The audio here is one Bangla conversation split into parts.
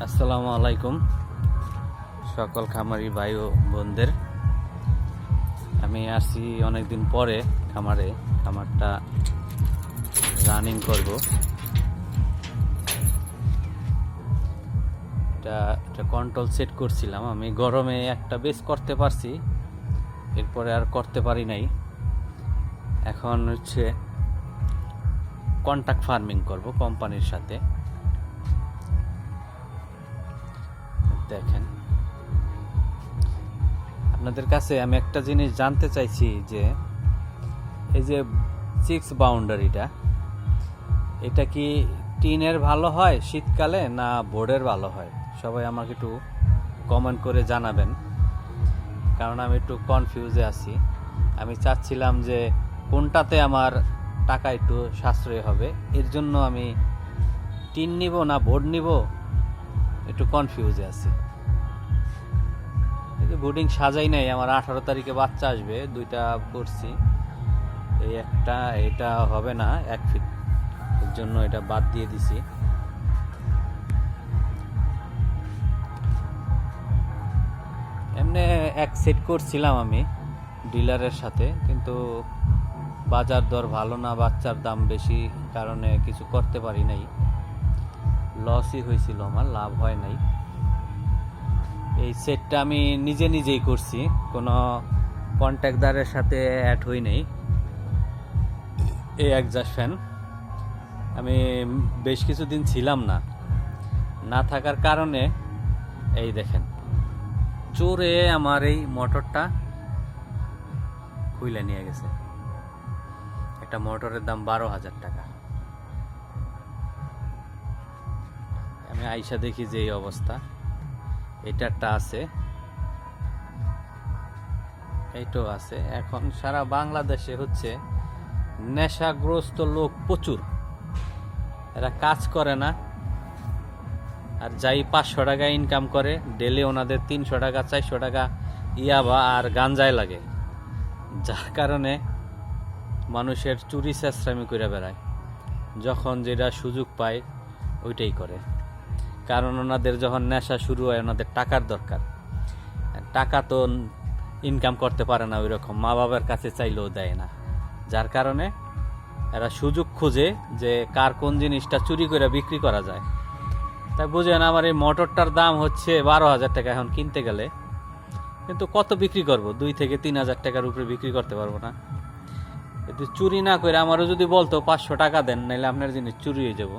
আসসালামু আলাইকুম সকল খামারি ভাই ও বোনদের। আমি আসছি অনেকদিন পরে খামারটা রানিং করব। এটা কন্ট্রোল সেট করছিলাম আমি, গরমে একটা বেশ করতে পারছি, এরপরে আর করতে পারি নাই। এখন হচ্ছে কন্ট্রাক্ট ফার্মিং করব কোম্পানির সাথে। দেখেন, আপনাদের কাছে আমি একটা জিনিস জানতে চাইছি যে এই যে 6 বাউন্ডারিটা, এটা কি টিনের ভালো হয় শীতকালে না বোর্ডের ভালো হয়? সবাই আমাকে একটু কমেন্ট করে জানাবেন, কারণ আমি একটু কনফিউজে আছি। আমি চাচ্ছিলাম যে কোনটাতে আমার টাকা একটু সাশ্রয় হবে, এর জন্য আমি টিন নিব না বোর্ড নিব, একটু কনফিউজে আছি। এই যে বোর্ডিং সাজাই নাই, আমার 18 তারিখে বাচ্চা আসবে, দুইটা করছি, এই একটা, এটা হবে না 1 ফিট, এর জন্য এটা বাদ দিয়ে দিছি। এমনি এক সেট করছিলাম আমি ডিলারের সাথে, কিন্তু বাজার দর ভালো না, বাচ্চার দাম বেশি কারণে কিছু করতে পারি নাই, লসই হয়েছিল, আমার লাভ হয় নাই। এই সেটটা আমি নিজেই করছি, কোনো কন্ট্রাক্টদারের সাথে অ্যাড হই নাই। এই এক্সজস্ট ফ্যান আমি বেশ কিছুদিন ছিলাম না থাকার কারণে এই দেখেন, চোরে আমার এই মোটরটা খুইলে নিয়ে গেছে। একটা মোটরের দাম 12,000 টাকা। আমি আইসা দেখি যে এই অবস্থা। এটারটা আছে, এইটাও আছে। এখন সারা বাংলাদেশে হচ্ছে নেশাগ্রস্ত লোক প্রচুর, এরা কাজ করে না, আর যাই 500 টাকা ইনকাম করে ডেলি, ওনাদের 300 টাকা 400 টাকা ইয়াবা আর গাঞ্জায় লাগে, যার কারণে মানুষের চুরি চেঁচড়ামি করে বেড়ায়, যখন যেটা সুযোগ পায় ওইটাই করে। কারণ ওনাদের যখন নেশা শুরু হয়, ওনাদের টাকার দরকার, টাকা তো ইনকাম করতে পারে না ওই রকম, মা বাবার কাছে চাইলেও দেয় না, যার কারণে এরা সুযোগ খুঁজে যে কার কোন জিনিসটা চুরি করে বিক্রি করা যায়। তাই বুঝেন, আমার এই মোটরটার দাম হচ্ছে 12,000 টাকা এখন কিনতে গেলে, কিন্তু কত বিক্রি করব? 2 থেকে 3,000 টাকার উপরে বিক্রি করতে পারবো না। কিন্তু চুরি না করে আমারও যদি বলতো 500 টাকা দেন, নাহলে আপনার জিনিস চুরি হয়ে যাব,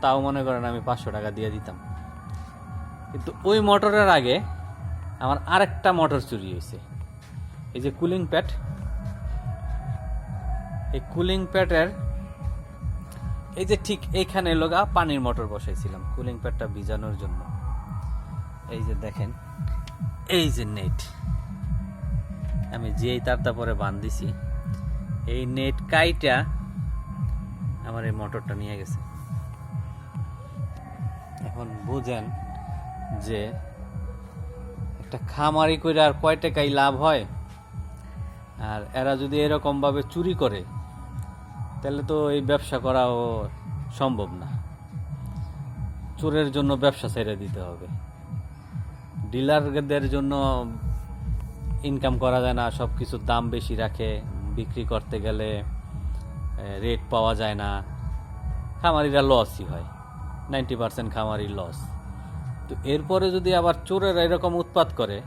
তাও মনে করেন আমি 500 টাকা দিয়ে দিতাম। কিন্তু ওই মোটরের আগে আমার আরেকটা মোটর চুরি হয়েছে। এই যে কুলিং প্যাড, এই কুলিং প্যাডের এই যে ঠিক এইখানে লগা পানির মোটর বসাইছিলাম কুলিং প্যাডটা ভিজানোর জন্য। এই যে দেখেন, এই যে নেট আমি যেই তারটা পরে বাঁধিছি, এই নেট কাইটা আমার এই মোটরটা নিয়ে গেছে। এখন বুঝেন যে একটা খামারি করে আর কয় টাকাই লাভ হয়, আর এরা যদি এরকম ভাবে চুরি করে তাহলে তো এই ব্যবসা করাও সম্ভব না। চোরের জন্য ব্যবসা ছেড়ে দিতে হবে, ডিলারদের জন্য ইনকাম করা যায় না, সব কিছুর দাম বেশি রাখে, বিক্রি করতে গেলে রেট পাওয়া যায় না, খামারিরা লসই হয়, 90% খামারি লস। তো এরপরে যদি আবার চোরেরা এরকম উৎপাত করে,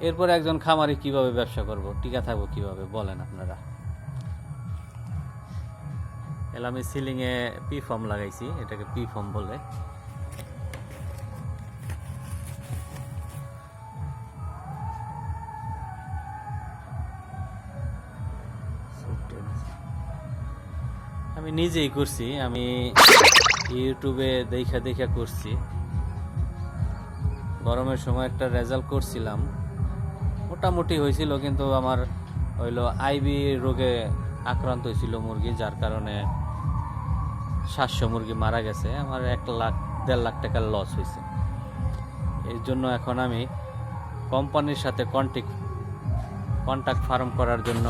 এরপরে একজন খামারি কিভাবে ব্যবসা করব, টিকা থাকবো কিভাবে বলেন আপনারা? এলা আমি সিলিংয়ে পি ফর্ম লাগাইছি, এটাকে পি ফর্ম বলে। আমি নিজেই করছি, আমি ইউটিউবে দেখা করছি। গরমের সময় একটা রেজাল্ট করছিলাম, মোটামুটি হয়েছিল, কিন্তু আমার হইলো আইবি রোগে আক্রান্ত হয়েছিল মুরগি, যার কারণে 700 মুরগি মারা গেছে, আমার 1,00,000 1.5 লাখ টাকার লস হয়েছে। এর জন্য এখন আমি কোম্পানির সাথে কন্ট্রাক্ট ফার্ম করার জন্য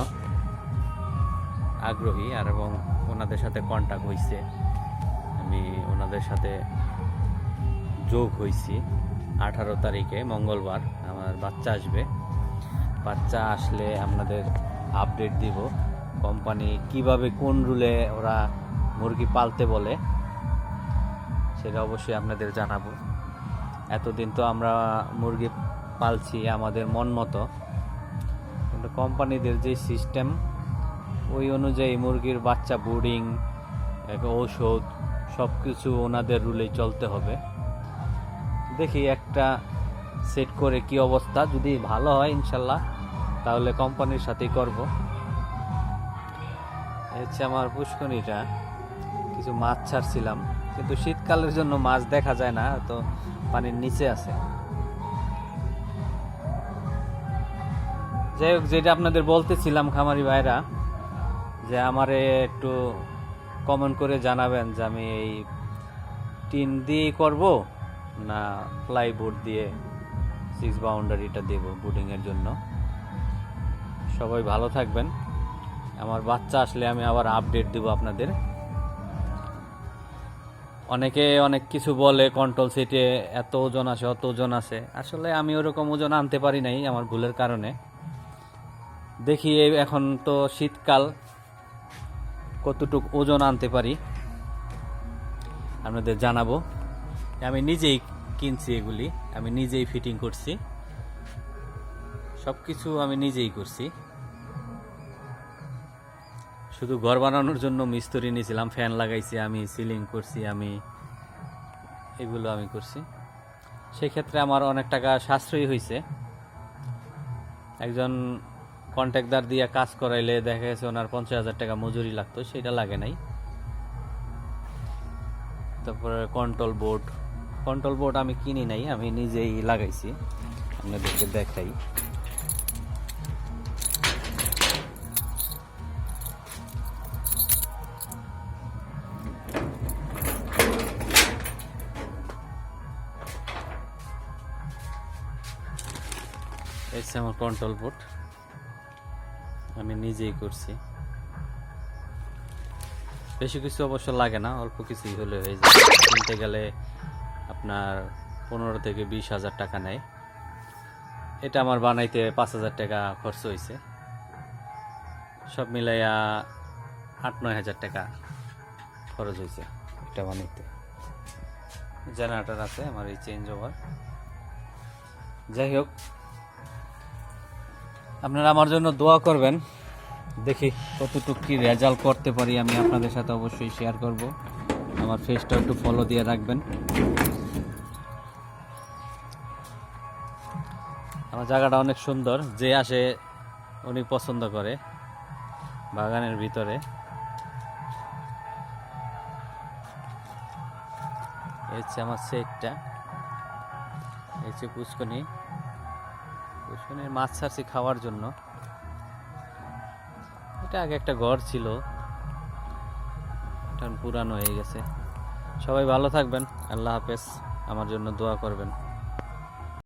আগ্রহী, আর এবং ওনাদের সাথে কন্ট্যাক্ট হয়েছে, আমি ওনাদের সাথে যোগ হয়েছি 18 তারিখে মঙ্গলবার আমার বাচ্চা আসবে। বাচ্চা আসলে আপনাদের আপডেট দিব, কোম্পানি কিভাবে কোন রুলে ওরা মুরগি পালতে বলে সেটা অবশ্যই আপনাদের জানাবো। এতদিন তো আমরা মুরগি পালছি আমাদের মন মতো, কিন্তু কোম্পানিদের যে সিস্টেম ওই অনুযায়ী মুরগির বাচ্চা বোর্ডিং, ঔষধ সব কিছু ওনাদের রুলেই চলতে হবে। দেখি একটা সেট করে কি অবস্থা, যদি ভালো হয় ইনশাল্লাহ তাহলে কোম্পানির সাথেই করব। হচ্ছে আমার পুষ্করিটা, কিছু মাছ ছাড়ছিলাম, কিন্তু শীতকালের জন্য মাছ দেখা যায় না, তো পানির নিচে আছে। যাই হোক, যেটা আপনাদের বলতেছিলাম খামারি ভাইরা, যে আমারে একটু কমেন্ট করে জানাবেন যে আমি এই টিন দিয়ে করব না প্লাইবোর্ড দিয়ে 6 বাউন্ডারিটা দেব বোর্ডিংয়ের জন্য। সবাই ভালো থাকবেন। আমার বাচ্চা আসলে আমি আবার আপডেট দেব আপনাদের। অনেকে অনেক কিছু বলে কন্ট্রোল সেটে এত ওজন আছে অত ওজন আছে, আসলে আমি ওরকম ওজন আনতে পারি নাই আমার ভুলের কারণে। দেখি এখন তো শীতকাল, কতটুকু ওজন আনতে পারি আপনাদের জানাবো। আমি নিজেই কিনছি এগুলি, আমি নিজেই ফিটিং করছি, সব কিছু আমি নিজেই করছি। শুধু ঘর বানানোর জন্য মিস্ত্রি নিয়েছিলাম, ফ্যান লাগাইছি আমি, সিলিং করছি আমি, এগুলো আমি করছি। সেক্ষেত্রে আমার অনেক টাকা সাশ্রয়ী হয়েছে। একজন কন্ট্রাক্টর দিয়ে কাজ করাইলে দেখা গেছে ওনার 50,000 টাকা মজুরি লাগতো, সেটা লাগে নাই। তারপরে কন্ট্রোল বোর্ড আমি কিনি নাই, আমি নিজেই লাগাইছি, আপনাদেরকে দেখাই। এই আমার কন্ট্রোল বোর্ড আমি নিজেই করছি। বেশি কিছু অবশ্য লাগে না, অল্প কিছুই হলে হয়ে যায়। কিনতে গেলে আপনার 15 থেকে 20,000 টাকা নেয়। এটা আমার বানাইতে 5,000 টাকা খরচ হয়েছে, সব মিলাইয়া 8-9 হাজার টাকা খরচ হয়েছে এটা বানাইতে। জেনারেটর আছে আমার, এই চেঞ্জ ওভার। যাই হোক, আপনারা আমার জন্য দোয়া করবেন, দেখি কতটুকু কি রেজাল্ট করতে পারি। আমি আপনাদের সাথে অবশ্যই শেয়ার করব। আমার ফেসটা একটু ফলো দিয়ে রাখবেন। আমার জায়গাটা অনেক সুন্দর, যে আসে উনি পছন্দ করে বাগানের ভিতরে। এই হচ্ছে আমার সেটটা, এই হচ্ছে পুষ্করিণীর মাছ ছাড়ছি খাওয়ার জন্য। এটা আগে একটা ঘর ছিল, এখন পুরানো হয়ে গেছে। সবাই ভালো থাকবেন, আল্লাহ হাফেজ। আমার জন্য দোয়া করবেন।